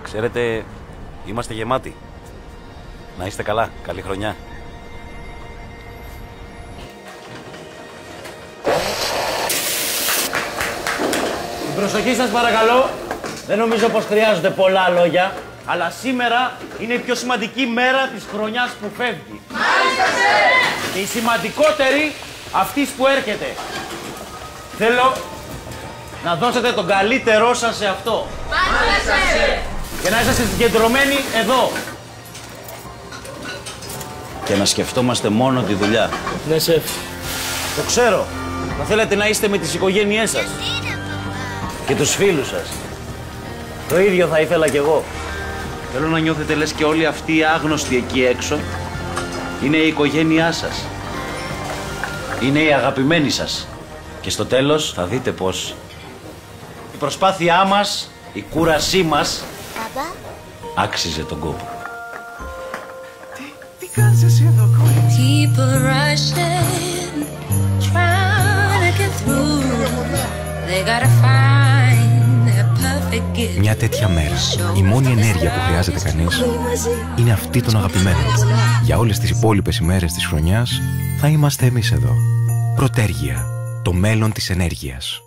Ξέρετε, είμαστε γεμάτοι. Να είστε καλά. Καλή χρονιά. Την προσοχή σας παρακαλώ. Δεν νομίζω πως χρειάζονται πολλά λόγια, αλλά σήμερα είναι η πιο σημαντική μέρα της χρονιάς που φεύγει. Μάλιστα, σερ! Και η σημαντικότερη αυτής που έρχεται. Θέλω να δώσετε τον καλύτερό σας σε αυτό. Μάλιστα, σερ! Και να είσαστε συγκεντρωμένοι εδώ. Και να σκεφτόμαστε μόνο τη δουλειά. Ναι, σεφ. Το ξέρω. Θα θέλετε να είστε με τις οικογένειές σας. Και τους φίλους σας. Το ίδιο θα ήθελα κι εγώ. Θέλω να νιώθετε λες και όλοι αυτοί οι άγνωστοι εκεί έξω είναι η οικογένειά σας. Είναι οι αγαπημένοι σας. Και στο τέλος θα δείτε πως η προσπάθειά μας, η κούρασή μας άξιζε τον κόπο. Τι κάνεις εσύ εδώ, κόρη? People rushing, trying to get through. They gotta find their perfect gift. Μια τέτοια μέρα, η μόνη ενέργεια που χρειάζεται κανείς είναι αυτή των αγαπημένων. Για όλες τις υπόλοιπες ημέρες της χρονιάς θα είμαστε εμείς εδώ. Πρωτέργεια, το μέλλον της ενέργειας.